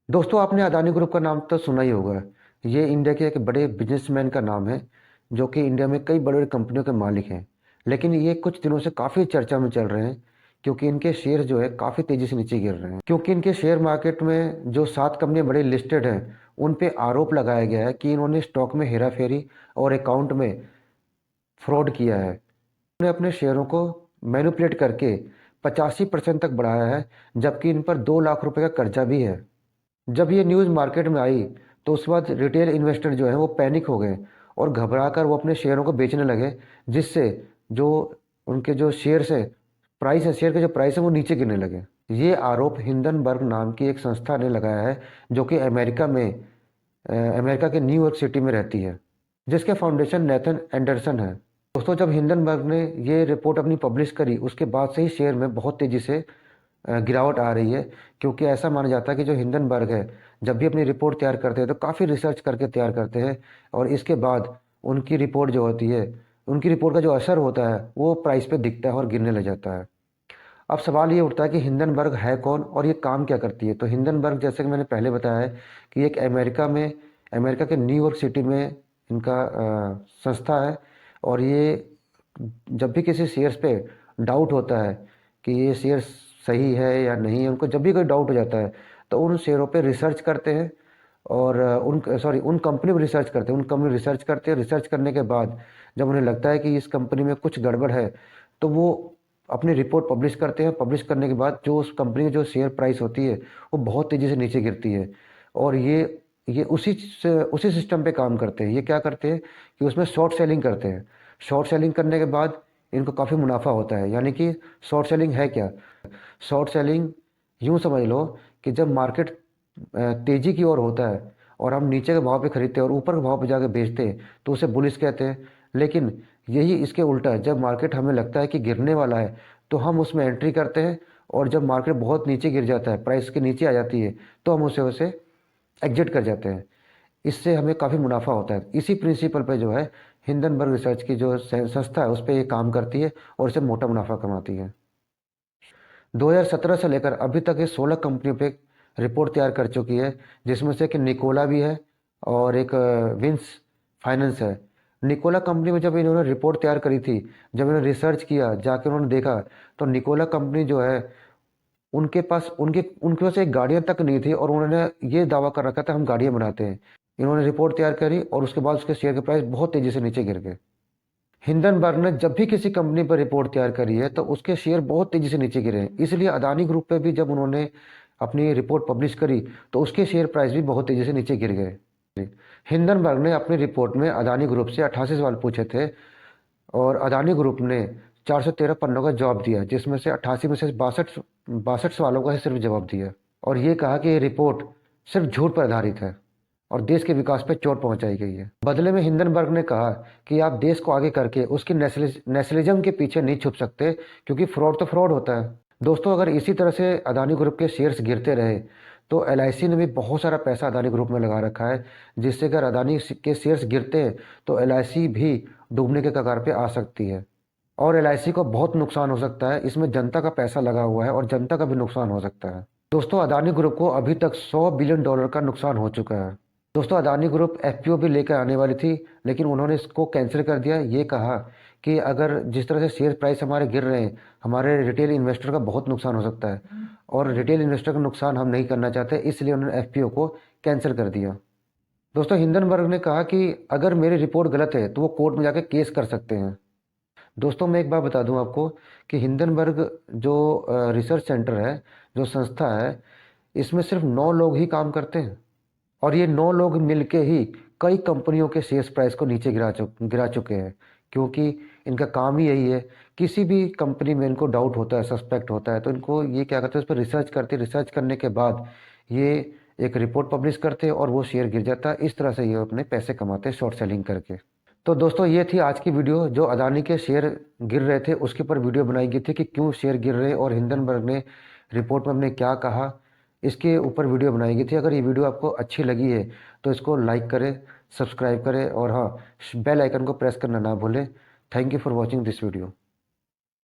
दोस्तों आपने अदानी ग्रुप का नाम तो सुना ही होगा। ये इंडिया के एक बड़े बिजनेसमैन का नाम है जो कि इंडिया में कई बड़े बड़े कंपनियों के मालिक हैं। लेकिन ये कुछ दिनों से काफ़ी चर्चा में चल रहे हैं क्योंकि इनके शेयर जो है काफ़ी तेज़ी से नीचे गिर रहे हैं, क्योंकि इनके शेयर मार्केट में जो 7 कंपनियां बड़े लिस्टेड हैं उन पे आरोप लगाया गया है कि इन्होंने स्टॉक में हेराफेरी और अकाउंट में फ्रॉड किया है। उन्होंने अपने शेयरों को मैनिपुलेट करके 85% तक बढ़ाया है, जबकि इन पर 2 लाख रुपए का कर्जा भी है। जब ये न्यूज़ मार्केट में आई तो उस वक्त रिटेल इन्वेस्टर जो है वो पैनिक हो गए और घबरा कर वो अपने शेयरों को बेचने लगे, जिससे जो उनके जो शेयर्स है प्राइस है शेयर के जो प्राइस है वो नीचे गिरने लगे। ये आरोप हिंडनबर्ग नाम की एक संस्था ने लगाया है जो कि अमेरिका के न्यूयॉर्क सिटी में रहती है, जिसके फाउंडेशन नेथन एंडरसन है। दोस्तों जब हिंडनबर्ग ने ये रिपोर्ट अपनी पब्लिश करी उसके बाद से ही शेयर में बहुत तेज़ी से गिरावट आ रही है, क्योंकि ऐसा माना जाता है कि जो हिंडनबर्ग है जब भी अपनी रिपोर्ट तैयार करते हैं तो काफ़ी रिसर्च करके तैयार करते हैं और इसके बाद उनकी रिपोर्ट जो होती है उनकी रिपोर्ट का जो असर होता है वो प्राइस पे दिखता है और गिरने लग जाता है। अब सवाल ये उठता है कि हिंडनबर्ग है कौन और ये काम क्या करती है। तो हिंडनबर्ग जैसे कि मैंने पहले बताया है कि एक अमेरिका के न्यूयॉर्क सिटी में इनका संस्था है। और ये जब भी किसी शेयर्स पे डाउट होता है कि ये शेयर सही है या नहीं है, उनको जब भी कोई डाउट हो जाता है तो उन शेयरों पे रिसर्च करते हैं और उन कंपनी पर रिसर्च करते हैं। उन कंपनी रिसर्च करते हैं, रिसर्च करने के बाद जब उन्हें लगता है कि इस कंपनी में कुछ गड़बड़ है तो वो अपनी रिपोर्ट पब्लिश करते हैं। पब्लिश करने के बाद जो उस कंपनी की जो शेयर प्राइस होती है वो बहुत तेज़ी से नीचे गिरती है। और ये उसी सिस्टम पे काम करते हैं। ये क्या करते हैं कि उसमें शॉर्ट सेलिंग करते हैं। शॉर्ट सेलिंग करने के बाद इनको काफ़ी मुनाफा होता है। यानी कि शॉर्ट सेलिंग है क्या? शॉर्ट सेलिंग यूँ समझ लो कि जब मार्केट तेज़ी की ओर होता है और हम नीचे के भाव पे खरीदते हैं और ऊपर के भाव पे जाके बेचते हैं तो उसे बुलिश कहते हैं। लेकिन यही इसके उल्टा है, जब मार्केट हमें लगता है कि गिरने वाला है तो हम उसमें एंट्री करते हैं और जब मार्केट बहुत नीचे गिर जाता है, प्राइस के नीचे आ जाती है, तो हम उसे उसे एग्जिट कर जाते हैं। इससे हमें काफ़ी मुनाफा होता है। इसी प्रिंसिपल पे जो है हिंडनबर्ग रिसर्च की जो संस्था है उस पर ये काम करती है और इससे मोटा मुनाफा कमाती है। 2017 से लेकर अभी तक ये 16 कंपनियों पे रिपोर्ट तैयार कर चुकी है, जिसमें से एक निकोला भी है और एक विंस फाइनेंस है। निकोला कंपनी में जब इन्होंने रिपोर्ट तैयार करी थी, जब इन्होंने रिसर्च किया, जाके उन्होंने देखा तो निकोला कंपनी जो है उनके पास एक गाड़ियाँ तक नहीं थी और उन्होंने ये दावा कर रखा था हम गाड़ियाँ बनाते हैं। इन्होंने रिपोर्ट तैयार करी और उसके बाद उसके शेयर के प्राइस बहुत तेज़ी से नीचे गिर गए। हिंडनबर्ग ने जब भी किसी कंपनी पर रिपोर्ट तैयार करी है तो उसके शेयर बहुत तेजी से नीचे गिरे हैं। इसलिए अदानी ग्रुप पे भी जब उन्होंने अपनी रिपोर्ट पब्लिश करी तो उसके शेयर प्राइस भी बहुत तेजी से नीचे गिर गए। हिंडनबर्ग ने अपनी रिपोर्ट में अदानी ग्रुप से 88 सवाल पूछे थे और अदानी ग्रुप ने 413 पन्नों का जवाब दिया, जिसमें से 88 में से बासठ बासठ सवालों का ही सिर्फ जवाब दिया और ये कहा कि ये रिपोर्ट सिर्फ झूठ पर आधारित है और देश के विकास पर चोट पहुंचाई गई है। बदले में हिंडनबर्ग ने कहा कि आप देश को आगे करके उसकी नेशनलिज्म के पीछे नहीं छुप सकते, क्योंकि फ्रॉड तो फ्रॉड होता है। दोस्तों अगर इसी तरह से अदानी ग्रुप के शेयर्स गिरते रहे तो एलआईसी ने भी बहुत सारा पैसा अदानी ग्रुप में लगा रखा है, जिससे अगर अदानी के शेयर्स गिरते हैं तो एलआईसी भी डूबने के कगार पे आ सकती है और एलआईसी को बहुत नुकसान हो सकता है। इसमें जनता का पैसा लगा हुआ है और जनता का भी नुकसान हो सकता है। दोस्तों अदानी ग्रुप को अभी तक $100 बिलियन का नुकसान हो चुका है। दोस्तों अदानी ग्रुप एफपीओ भी लेकर आने वाली थी, लेकिन उन्होंने इसको कैंसिल कर दिया। ये कहा कि अगर जिस तरह से शेयर प्राइस हमारे गिर रहे हैं, हमारे रिटेल इन्वेस्टर का बहुत नुकसान हो सकता है और रिटेल इन्वेस्टर का नुकसान हम नहीं करना चाहते, इसलिए उन्होंने एफपीओ को कैंसिल कर दिया। दोस्तों हिंडनबर्ग ने कहा कि अगर मेरी रिपोर्ट गलत है तो वो कोर्ट में जाकर केस कर सकते हैं। दोस्तों मैं एक बात बता दूं आपको कि हिंडनबर्ग जो रिसर्च सेंटर है, जो संस्था है, इसमें सिर्फ 9 लोग ही काम करते हैं और ये 9 लोग मिलके ही कई कंपनियों के शेयर प्राइस को नीचे गिरा चुके हैं, क्योंकि इनका काम ही यही है। किसी भी कंपनी में इनको डाउट होता है, सस्पेक्ट होता है, तो इनको ये क्या करते हैं, उस पर रिसर्च करते, रिसर्च करने के बाद ये एक रिपोर्ट पब्लिश करते हैं और वो शेयर गिर जाता है। इस तरह से ये अपने पैसे कमाते हैं शॉर्ट सेलिंग करके। तो दोस्तों ये थी आज की वीडियो, जो अदानी के शेयर गिर रहे थे उसके ऊपर वीडियो बनाई गई थी कि क्यों शेयर गिर रहे और हिंडनबर्ग ने रिपोर्ट में हमने क्या कहा, इसके ऊपर वीडियो बनाई गई थी। अगर ये वीडियो आपको अच्छी लगी है तो इसको लाइक करें, सब्सक्राइब करें और हाँ, बेल आइकन को प्रेस करना ना भूलें। Thank you for watching this video.